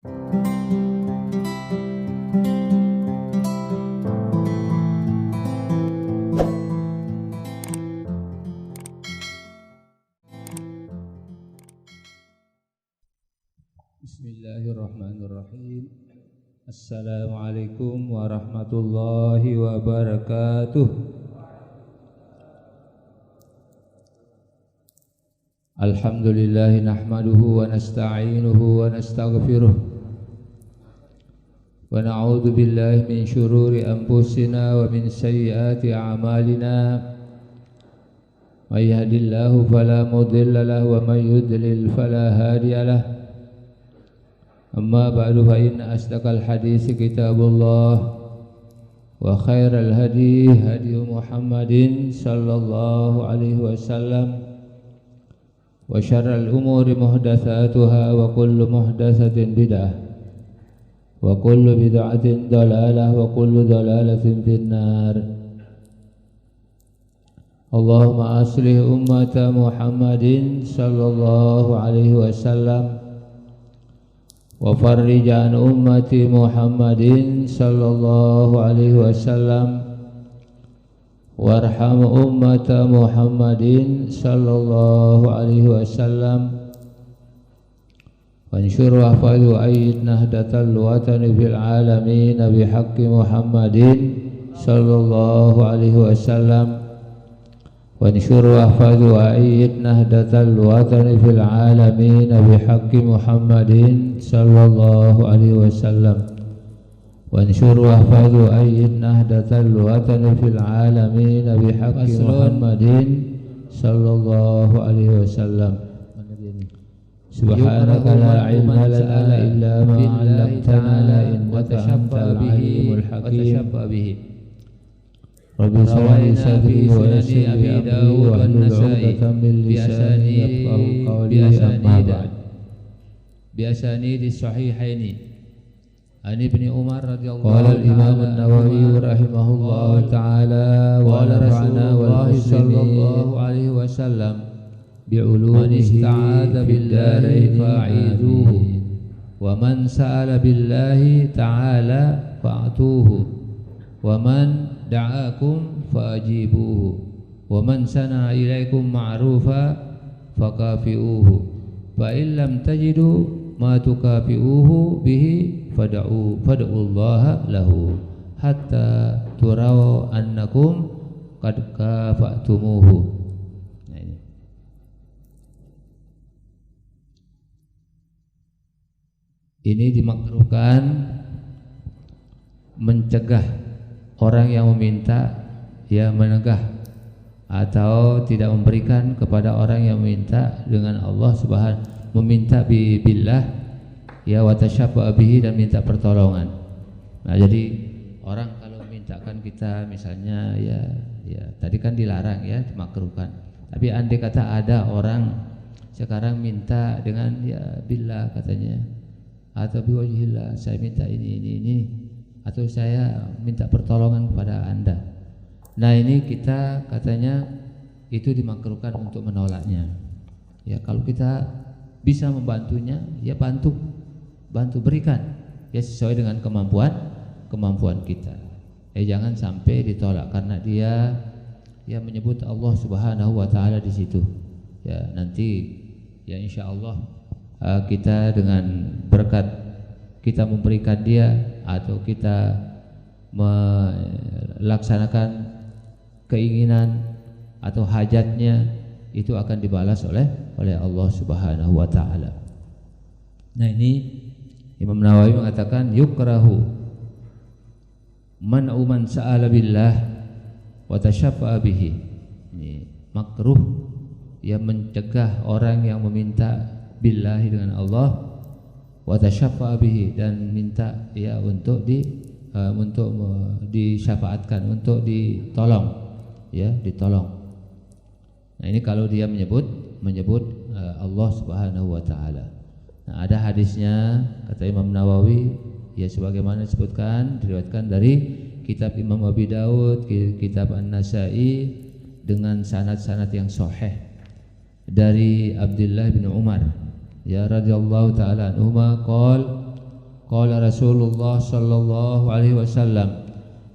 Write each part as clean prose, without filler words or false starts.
Bismillahirrahmanirrahim. Assalamualaikum warahmatullahi wabarakatuh. Alhamdulillah nahmaduhu wa nasta'inuhu wa nastaghfiruh wa na'udzu billahi min syururi anfusina wa min sayyiati a'malina. May yahdihillahu fala mudilla lahu wa may yudlil fala hadiya lahu. أما بعد فإن أصدق الحديث كتاب الله وخير الهدي هدي محمد صلى الله عليه وسلم وشر الأمور محدثاتها وكل محدثة بدعة وكل بدعة ضلالة وكل ضلالة في النار. اللهم أصلح أمة محمد صلى الله عليه وسلم وفرج عن أمة محمد صلى الله عليه وسلم وارحم أمة محمد صلى الله عليه وسلم وانشر واحفظ وأيد نهضة الوطن في العالمين بحق محمد صلى الله عليه وسلم وانشر واحفظ وأيد نهضة الوطن في العالمين بحق محمد صلى الله عليه وسلم وانشر واحفظ وأيد نهضة الوطن في العالمين بحق محمد صلى الله عليه وسلم. سبحانك لا علم لنا إلا ما علمتنا إنك أنت العليم الحكيم. Rabbi sholli sadri wa yassir li amri wahlul 'uqdatam min lisani yafqahu qawli amma ba'd. Biasani di sahihaini an Ibnu Umar radhiyallahu anhu. Qala al-Imam an-Nawawi rahimahullahu ta'ala wa Rasulullah sallallahu alaihi wasallam bi'ulumihi ista'adha billahi fa'iduhu wa man sa'ala billahi ta'ala fa'tuhu wa man da'akum fa'ajibuhu wa man sana'a ilaikum ma'rufa fakafi'uhu fa in lam tajidu ma tukafi'uhu bihi fad'ullaha lahu hatta turaw annakum qad kafa'tumuhu. Nah, ini dimakruhkan mencegah orang yang meminta ya menegah atau tidak memberikan kepada orang yang meminta dengan Allah Subhanahu meminta billah ya wa tasyabba bihi dan minta pertolongan. Nah, jadi orang kalau memintakan kita misalnya ya tadi kan dilarang ya dimakruhkan. Tapi andai kata ada orang sekarang minta dengan ya billah katanya atau biwajhillah saya minta ini atau saya minta pertolongan kepada Anda. Nah, ini kita katanya itu dimakruhkan untuk menolaknya. Ya, kalau kita bisa membantunya, ya bantu berikan ya sesuai dengan kemampuan kita. Jangan sampai ditolak karena dia ya menyebut Allah Subhanahu wa taala di situ. Ya, nanti ya insyaallah kita dengan berkat kita memberikan dia atau kita melaksanakan keinginan atau hajatnya itu akan dibalas oleh Allah Subhanahu wa taala. Nah, ini Imam Nawawi mengatakan yukrahu man'u man sa'ala billah wa tasyaffa'a bihi. Ini makruh ya mencegah orang yang meminta billahi dengan Allah wa tasyaffa'a bihi dan minta ya untuk disyafaatkan, untuk ditolong ya, ditolong. Nah, ini kalau dia menyebut Allah Subhanahu wa taala. Nah, ada hadisnya kata Imam Nawawi ya sebagaimana disebutkan diriwayatkan dari kitab Imam Abi Daud, kitab An-Nasa'i dengan sanad-sanad yang sahih dari Abdullah bin Umar ya radhiyallahu taala anhuma qol Qala Rasulullah sallallahu alaihi wasallam,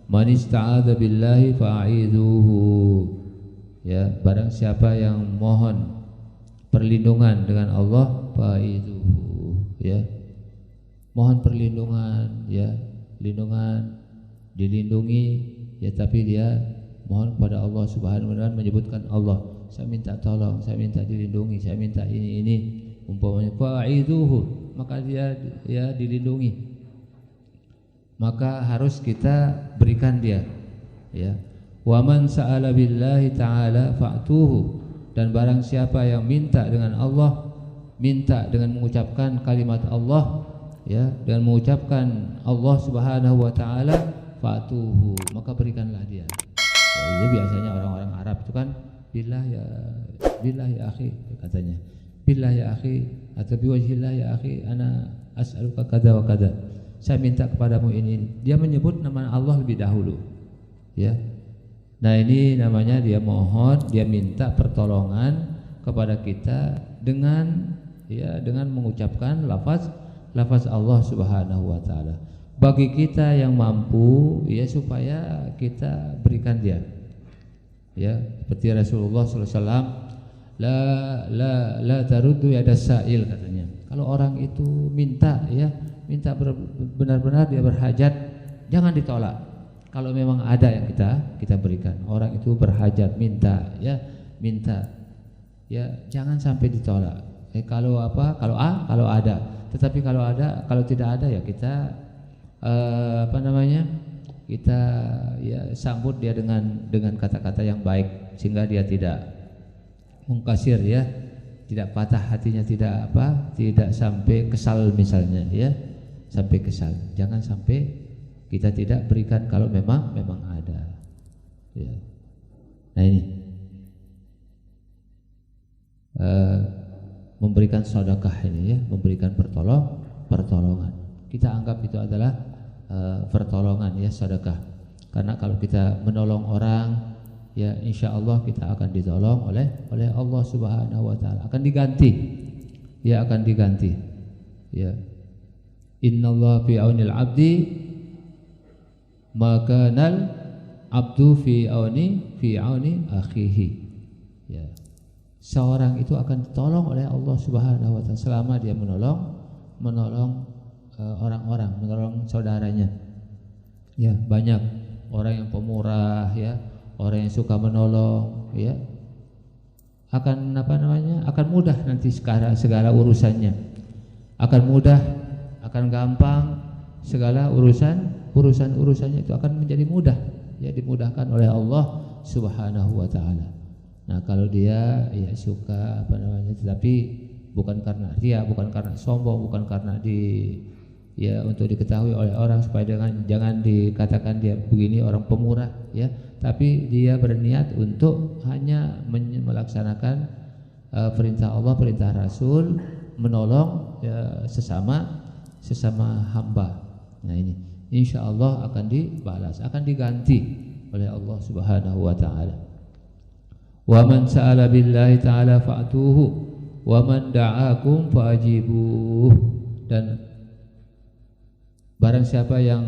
man ista'adza billahi fa'idhuhu. Ya, barang siapa yang mohon perlindungan dengan Allah, fa'idhuhu, ya. Mohon perlindungan, ya, lindungan, dilindungi, ya, tapi dia mohon kepada Allah Subhanahu wa taala, menyebutkan Allah, saya minta tolong, saya minta dilindungi, saya minta ini, umpamanya fa'idhuhu, maka dia ya dilindungi, maka harus kita berikan dia, ya. Wa man sa'ala billahi ta'ala fa'tuhu, dan barang siapa yang minta dengan Allah, minta dengan mengucapkan kalimat Allah, ya, dengan mengucapkan Allah Subhanahu wa taala, fa'tuhu, maka berikanlah dia. Ya, ini biasanya orang-orang Arab itu kan billah ya akhi, katanya billah ya akhi atau biwajhillah ya akhi ana as'aluka kada wa kada, saya minta kepadamu ini. Dia menyebut nama Allah lebih dahulu, ya. Nah, ini namanya dia mohon, dia minta pertolongan kepada kita dengan, ya, dengan mengucapkan lafaz Allah Subhanahu wa taala. Bagi kita yang mampu, ya, supaya kita berikan dia, ya, seperti Rasulullah sallallahu alaihi wasallam, la taruddu yadas sa'il, katanya. Kalau orang itu minta, ya, minta benar-benar dia berhajat, jangan ditolak. Kalau memang ada yang kita berikan, orang itu berhajat, minta, ya, minta, ya, jangan sampai ditolak. Kalau ada, tetapi kalau tidak ada, ya kita kita, ya, sambut dia dengan kata-kata yang baik, sehingga dia tidak mungkasir, ya, tidak patah hatinya, tidak sampai kesal misalnya, ya, sampai kesal. Jangan sampai kita tidak berikan kalau memang ada, ya. Nah, ini memberikan sedekah ini, ya, memberikan pertolongan. Kita anggap itu adalah pertolongan, ya, sedekah. Karena kalau kita menolong orang, ya, insya Allah kita akan ditolong oleh Allah Subhanahu wa taala, akan diganti, ya, akan diganti, ya. Innallaha fi aunil abdi maka nal abdu fi auni akhihi, ya. Seorang itu akan ditolong oleh Allah Subhanahu wa taala selama dia menolong orang-orang, menolong saudaranya. Ya, banyak orang yang pemurah, ya, orang yang suka menolong, ya, akan akan mudah nanti segala urusannya, akan mudah, akan gampang, segala urusannya itu akan menjadi mudah, ya, dimudahkan oleh Allah Subhanahu wa taala. Nah, kalau dia, ya, suka tetapi bukan karena ria, bukan karena sombong, bukan karena ya, untuk diketahui oleh orang, supaya jangan dikatakan dia begini orang pemurah, ya, tapi dia berniat untuk hanya melaksanakan perintah Allah, perintah Rasul, menolong, ya, sesama hamba. Nah, ini insya Allah akan dibalas, akan diganti oleh Allah Subhanahu wa taala. Wa man sa'ala billahi ta'ala fa'tuhu wa man da'akum fa'ajibuh, dan barang siapa yang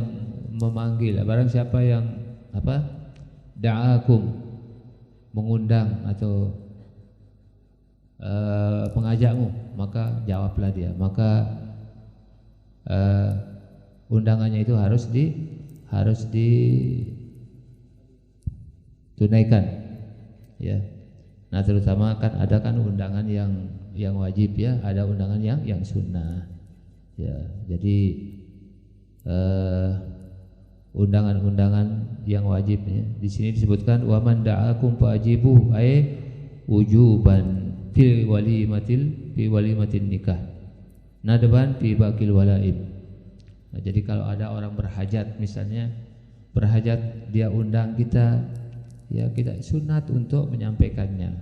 memanggil, barang siapa yang da'akum, mengundang atau mengajakmu, maka jawablah dia, maka undangannya itu harus ditunaikan, ya. Nah, terutama kan ada undangan yang wajib, ya, ada undangan yang sunnah, ya. Jadi undangan-undangan yang wajib, ya, di sini disebutkan wa man da'akum fa'ajibuh, ay wujuban fi walimatin nikah, nadban fi baqil walaib. Nah, jadi kalau ada orang berhajat, misalnya berhajat, dia undang kita, ya, kita sunat untuk menyampaikannya,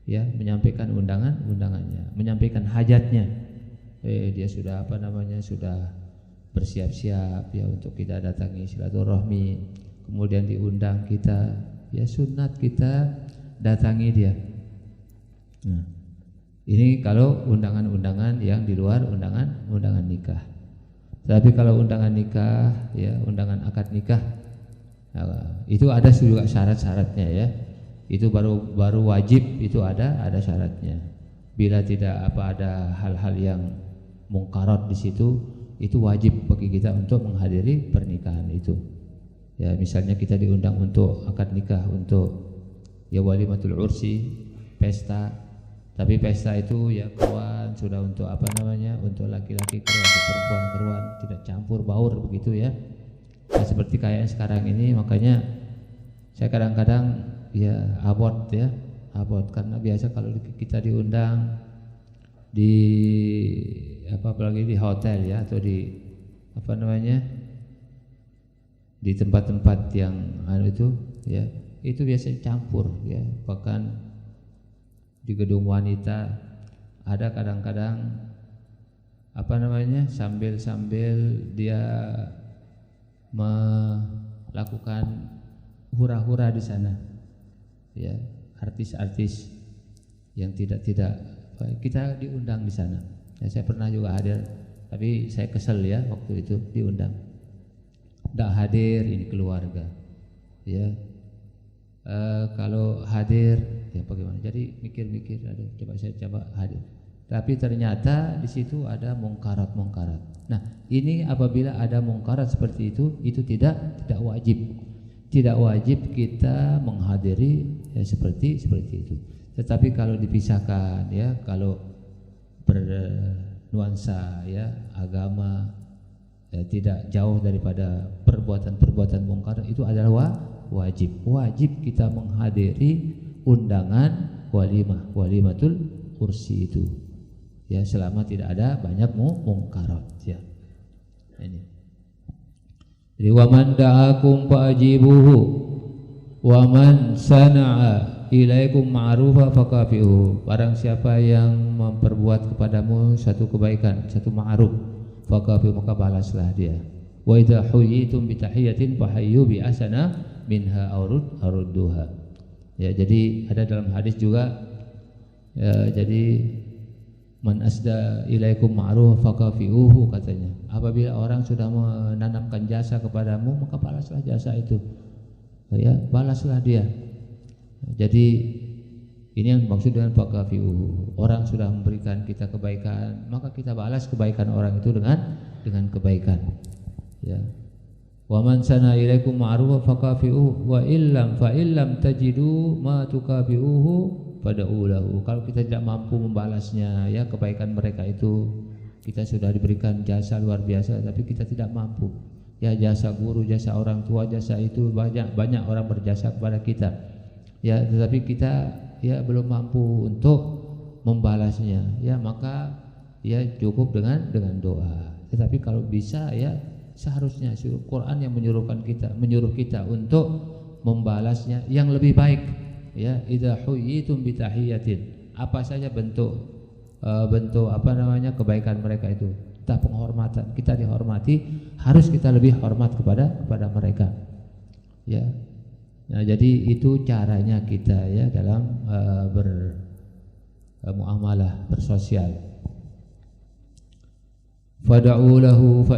ya, menyampaikan undangannya, menyampaikan hajatnya. Dia sudah sudah bersiap-siap, ya, untuk kita datangi silaturahmi, kemudian diundang kita, ya, sunat kita datangi dia. Nah, ini kalau undangan-undangan yang di luar undangan nikah. Tapi kalau undangan nikah, ya undangan akad nikah, nah, itu ada juga syarat-syaratnya ya. Itu baru wajib, itu ada syaratnya. Bila tidak ada hal-hal yang mungkarat di situ, itu wajib bagi kita untuk menghadiri pernikahan itu. Ya misalnya kita diundang untuk akad nikah, untuk ya walimatul ursi, pesta. Tapi pesta itu ya keruan, sudah untuk untuk laki-laki keruan, untuk perempuan keruan, tidak campur baur begitu ya. Nah, seperti kayak sekarang ini, makanya saya kadang-kadang ya abot karena biasa kalau kita diundang di apalagi di hotel ya, atau di di tempat-tempat yang itu ya, itu biasanya campur ya. Bahkan di gedung wanita ada kadang-kadang sambil dia melakukan hura-hura di sana ya, artis-artis yang tidak kita diundang di sana ya. Saya pernah juga hadir, tapi saya kesel ya waktu itu diundang, tidak hadir, ini keluarga ya. Kalau hadir ya bagaimana? Jadi mikir-mikir, aduh saya coba hadir. Tapi ternyata di situ ada mungkarat. Nah, ini apabila ada mungkarat seperti itu tidak wajib. Tidak wajib kita menghadiri ya, seperti itu. Tetapi kalau dipisahkan ya, kalau bernuansa ya agama ya, tidak jauh daripada perbuatan mungkar, itu adalah wajib kita menghadiri undangan walimatul kursi itu ya, selama tidak ada banyak mungkarat ya. Ini jadi waman da'akum fa'ajibuhu waman sana'a ilaikum ma'rufa fakafi'uhu. Barang siapa yang memperbuat kepadamu satu kebaikan, satu ma'ruf, fakafi'uhu, maka balaslah dia. Wa idza huyitum bi tahiyatin fahayyu bi asana minha arudduha. Ya, jadi ada dalam hadis juga ya, jadi man asda ilaikum ma'ruf fakafi'uhu, katanya. Apabila orang sudah menanamkan jasa kepadamu, maka balaslah jasa itu. Ya, balaslah dia. Jadi ini yang maksud dengan fakafi'uhu. Orang sudah memberikan kita kebaikan, maka kita balas kebaikan orang itu dengan kebaikan. Ya. Wa man sana ilaikum ma'rufa fakafi'uhu wa illam fa illam tajidu ma tukafi'uhu fad'u lahu. Kalau kita tidak mampu membalasnya ya kebaikan mereka itu, kita sudah diberikan jasa luar biasa tapi kita tidak mampu. Ya, jasa guru, jasa orang tua, jasa itu banyak orang berjasa kepada kita. Ya, tetapi kita ya belum mampu untuk membalasnya. Ya, maka ya cukup dengan doa. Tetapi kalau bisa ya seharusnya Quran yang menyuruh kita untuk membalasnya yang lebih baik. Ya, idza huyitum bi tahiyatin, apa saja bentuk kebaikan mereka itu, entah penghormatan, kita dihormati, harus kita lebih hormat kepada mereka. Ya. Nah, jadi itu caranya kita ya dalam bermuamalah, bersosial. Fad'u lahu fa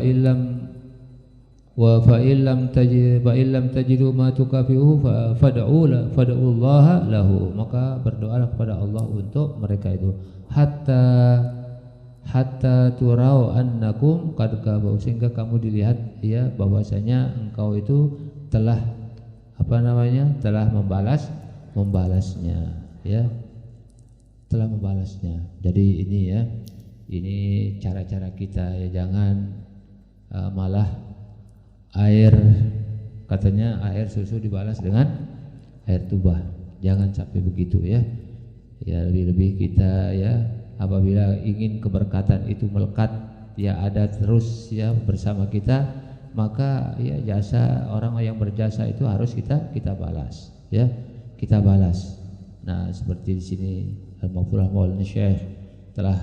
illam tajidu ma tukafi'uhu fad'u Allah lahu, maka berdoalah kepada Allah untuk mereka itu hatta turau annakum qad kabau, sehingga kamu dilihat ya bahwasanya engkau itu telah telah membalasnya ya, telah membalasnya. Jadi ini ya, ini cara-cara kita ya, jangan malah katanya air susu dibalas dengan air tuba, jangan sampai begitu ya. Ya, lebih-lebih kita ya apabila ingin keberkatan itu melekat ya ada terus ya bersama kita, maka ya jasa orang yang berjasa itu harus kita balas ya, kita balas. Nah, seperti di sini Al-Maghfurah Maulana Syekh telah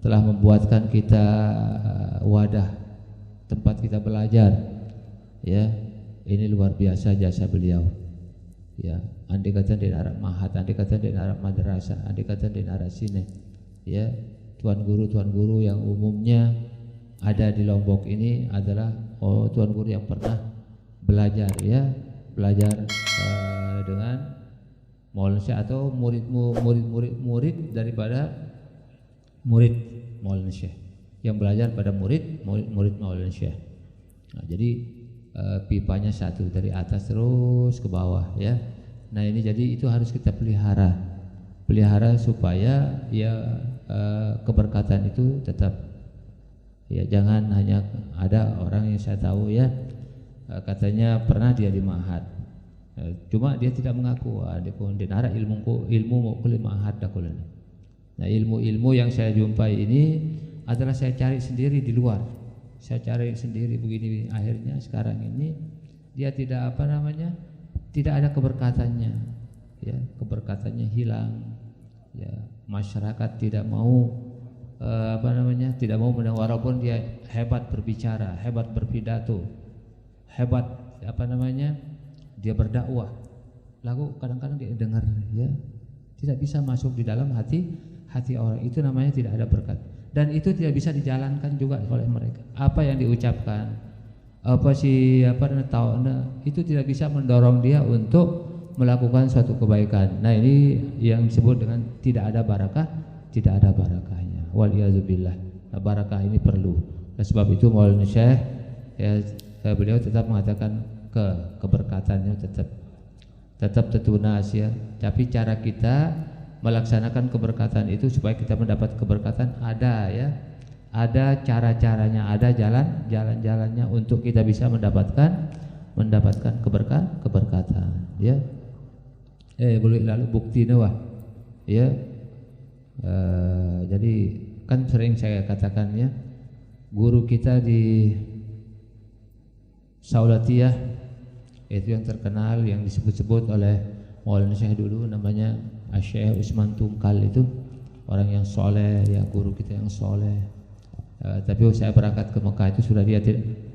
telah membuatkan kita wadah tempat kita belajar ya. Ini luar biasa jasa beliau ya. Andai kata di arah mahat, andai kata di arah madrasah, andai kata di arah sini ya, tuan guru yang umumnya ada di Lombok ini adalah tuan guru yang pernah belajar belajar dengan Maulana Syekh atau murid daripada murid Maulana Syekh yang belajar pada murid Maulana Syekh. Nah, jadi pipanya satu dari atas terus ke bawah ya. Nah, ini jadi itu harus kita pelihara supaya keberkatan itu tetap ya, jangan hanya ada orang yang saya tahu ya katanya pernah dia di Ma'had. Cuma dia tidak mengaku dinara ilmu mau kuliah Ma'had dakulan. Nah, ilmu yang saya jumpai ini adalah saya cari sendiri di luar. Saya cari sendiri begini, akhirnya sekarang ini dia tidak tidak ada keberkatannya. Ya, keberkatannya hilang. Ya, masyarakat tidak mau tidak mau mendengar, walaupun dia hebat berbicara, hebat berpidato, hebat dia berdakwah, lalu kadang-kadang dia dengar ya tidak bisa masuk di dalam hati orang. Itu namanya tidak ada berkat, dan itu tidak bisa dijalankan juga oleh mereka. Apa yang diucapkan, itu tidak bisa mendorong dia untuk melakukan suatu kebaikan. Nah, ini yang disebut dengan tidak ada barakahnya. Waliyazubillah. Nah, barakah ini perlu. Nah, sebab itu Maulana Syekh beliau tetap mengatakan keberkatannya tetap tertunas ya. Tapi cara kita melaksanakan keberkatan itu supaya kita mendapat keberkatan ada ya. Ada cara-caranya, ada jalan-jalannya untuk kita bisa mendapatkan keberkatan ya. Boleh lalu bukti wah ya. Jadi kan sering saya katakan ya, guru kita di Saulatiyah itu yang terkenal, yang disebut-sebut oleh Maulana Syekh dulu, namanya Syekh Usman Tungkal, itu orang yang soleh ya, guru kita yang soleh. Tapi saya berangkat ke Mekah itu sudah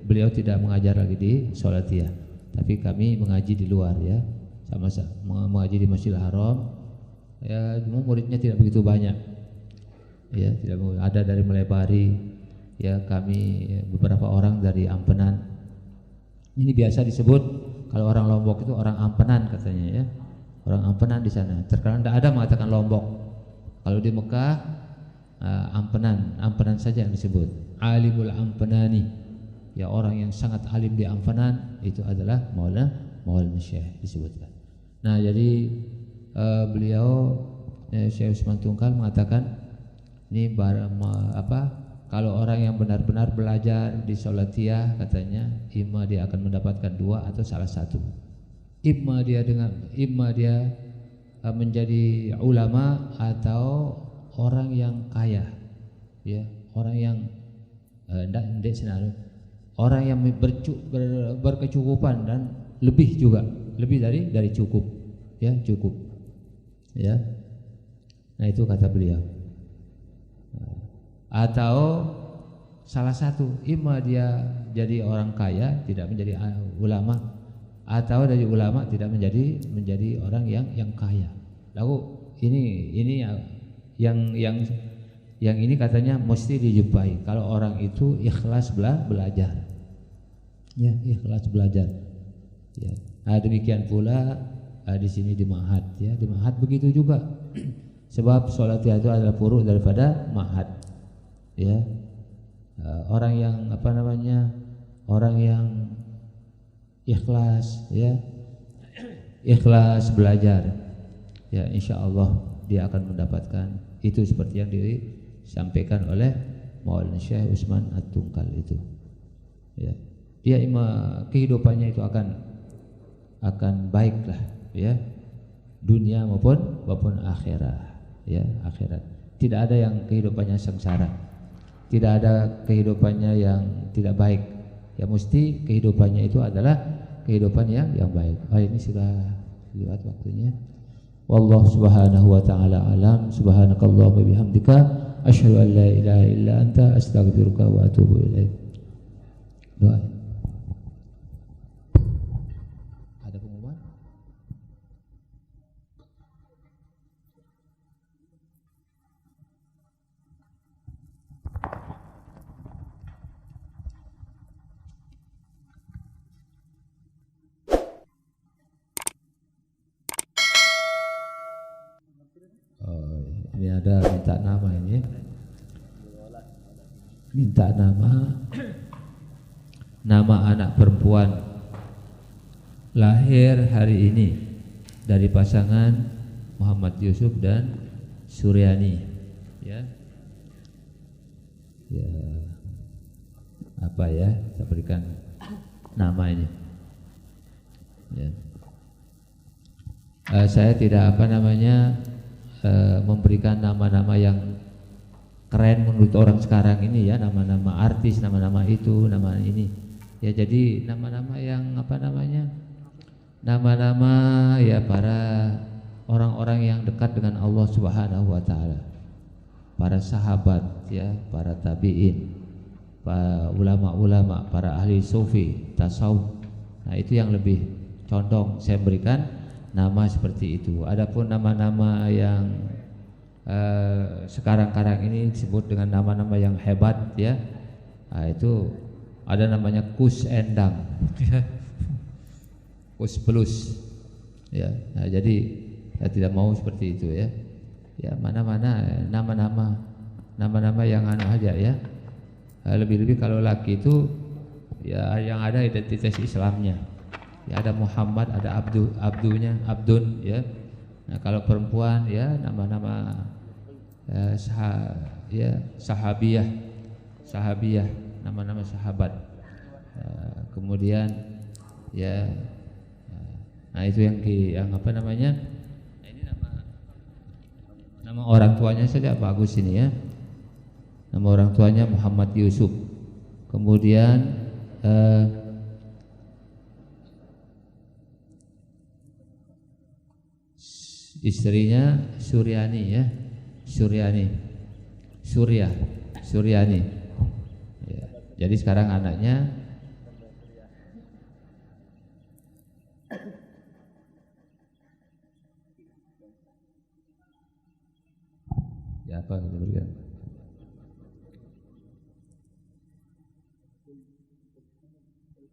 beliau tidak mengajar lagi di Saulatiyah, tapi kami mengaji di luar ya, sama-sama mengaji di Masjidil Haram ya. Muridnya tidak begitu banyak ya, tidak ada dari Melebari ya, kami ya, beberapa orang dari Ampenan. Ini biasa disebut kalau orang Lombok itu orang Ampenan katanya ya, orang Ampenan di sana terkenal, tidak ada mengatakan Lombok. Kalau di Mekah Ampenan saja yang disebut, alimul Ampenani ya, orang yang sangat alim di Ampenan itu adalah Maulana Syekh disebutkan. Nah, jadi beliau Syekh Usman Tungkal mengatakan ini kalau orang yang benar-benar belajar di Saulatiyah katanya imma dia akan mendapatkan dua atau salah satu. Imma dia menjadi ulama atau orang yang kaya ya, orang yang orang yang berkecukupan dan lebih dari cukup ya. Nah, itu kata beliau. Atau salah satu, imma dia jadi orang kaya tidak menjadi ulama, atau dari ulama tidak menjadi orang yang kaya. Lalu ini yang ini katanya mesti dijumpai kalau orang itu ikhlas belajar ya, ikhlas belajar ya. Nah, demikian pula di sini di Ma'had ya, di Ma'had begitu juga. Sebab Saulatiyah itu adalah furu' daripada Ma'had ya. Orang yang orang yang ikhlas ya, ikhlas belajar ya, insya Allah dia akan mendapatkan itu seperti yang disampaikan oleh Maulana Syekh Usman At-Tungkal itu ya. Dia kehidupannya itu akan baiklah ya, dunia maupun akhirat ya, akhirat. Tidak ada yang kehidupannya sengsara, tidak ada kehidupannya yang tidak baik ya, mesti kehidupannya itu adalah kehidupan yang baik. Ini sudah lewat waktunya. Wallahu subhanahu wa ta'ala alam. Subhanakallahumma bihamdika asyhadu an la ilaha illa anta astaghfiruka wa atubu ilaik. Doa. Ada pengumuman? Ini ada minta nama ini. Minta nama anak perempuan lahir hari ini dari pasangan Muhammad Yusuf dan Suryani. Ya. Ya. Apa ya? Kita berikan nama ini. Ya. Saya tidak memberikan nama-nama yang keren menurut orang sekarang ini ya, nama-nama artis, nama-nama itu, nama ini. Ya jadi nama-nama yang nama-nama ya para orang-orang yang dekat dengan Allah Subhanahu wa taala. Para sahabat ya, para tabi'in, para ulama-ulama, para ahli sufi, tasawuf. Nah, itu yang lebih condong saya berikan nama seperti itu. Adapun nama-nama yang sekarang-karang ini disebut dengan nama-nama yang hebat ya, nah, itu ada namanya Kus Endang, Kus Plus, ya. Nah, jadi saya tidak mau seperti itu ya. Ya mana-mana nama-nama yang aja ya. Lebih-lebih kalau laki itu ya yang ada identitas Islamnya. Ya ada Muhammad, ada Abdun ya. Nah, kalau perempuan ya nama-nama sahabiyah, nama-nama sahabat. Kemudian ya, nah itu yang nah, ini nama orang tuanya saja bagus ini ya. Nama orang tuanya Muhammad Yusuf. Kemudian istrinya Suryani ya. Suryani ya. Jadi sekarang anaknya ya apa kita berikan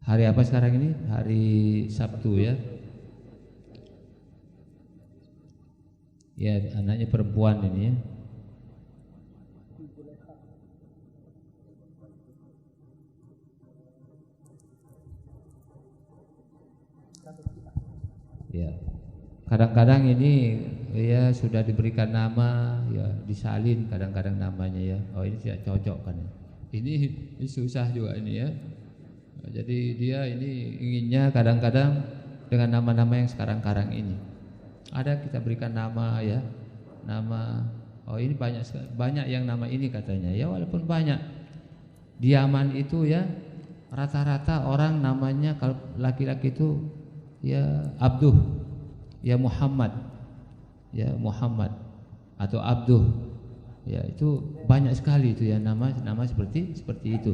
hari apa sekarang ini? Hari Sabtu ya. Ya anaknya perempuan ini ya. Ya. Kadang-kadang ini ya sudah diberikan nama ya disalin kadang-kadang namanya ya. Oh ini tidak cocok kan ya. Ini susah juga ini ya. Jadi dia ini inginnya kadang-kadang dengan nama-nama yang sekarang-karang ini. Ada kita berikan nama ya, nama. Oh ini banyak yang nama ini katanya. Ya walaupun banyak. Di Yaman itu ya rata-rata orang namanya kalau laki-laki itu ya Abduh, ya Muhammad atau Abduh. Ya itu banyak sekali itu ya nama seperti itu.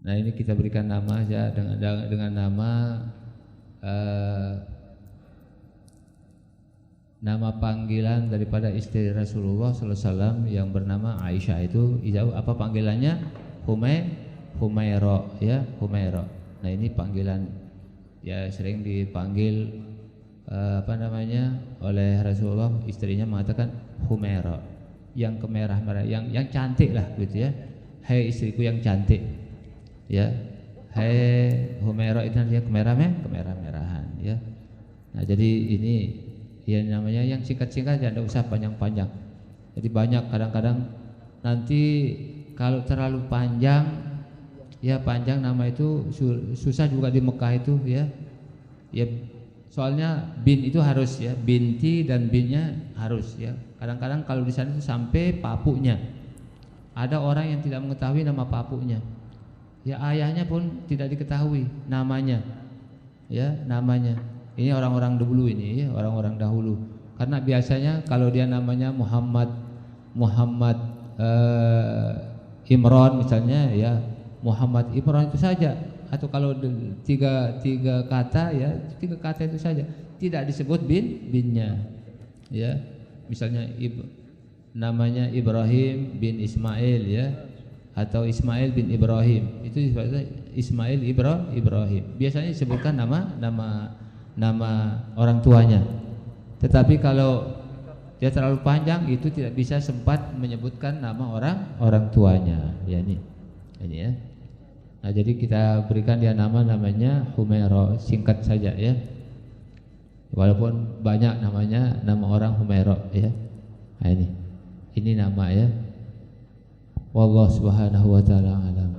Nah ini kita berikan nama ya dengan nama panggilan daripada istri Rasulullah SAW yang bernama Aisyah itu apa panggilannya? Humaira ya, Humaira. Nah ini panggilan ya sering dipanggil oleh Rasulullah, istrinya mengatakan Humaira, yang kemerah-merah, yang cantik lah gitu ya. Hai istriku yang cantik. Ya, hai Humaira itu artinya kemerah-merahan ya. Nah jadi ini ya namanya yang singkat-singkat, tidak usah panjang-panjang. Jadi banyak kadang-kadang nanti kalau terlalu panjang ya panjang nama itu susah juga di Mekah itu ya. Ya soalnya bin itu harus ya, binti dan binnya harus ya. Kadang-kadang kalau di sana itu sampai papunya. Ada orang yang tidak mengetahui nama papunya. Ya ayahnya pun tidak diketahui namanya. Ya, namanya. Ini orang-orang dulu ini ya, orang-orang dahulu. Karena biasanya kalau dia namanya Muhammad Imran misalnya ya, Muhammad Imran itu saja. Atau kalau tiga kata ya, tiga kata itu saja. Tidak disebut binnya. Ya. Misalnya namanya Ibrahim bin Ismail ya. atau Ismail bin Ibrahim. Itu Ismail Ibrahim. Biasanya disebutkan nama orang tuanya. Tetapi kalau dia terlalu panjang itu tidak bisa sempat menyebutkan nama orang tuanya. Ya ini ya. Nah, jadi kita berikan dia namanya Humaira, singkat saja ya. Walaupun banyak namanya, nama orang Humaira ya. Nah, ini nama ya. Wallahu subhanahu wa ta'ala alam.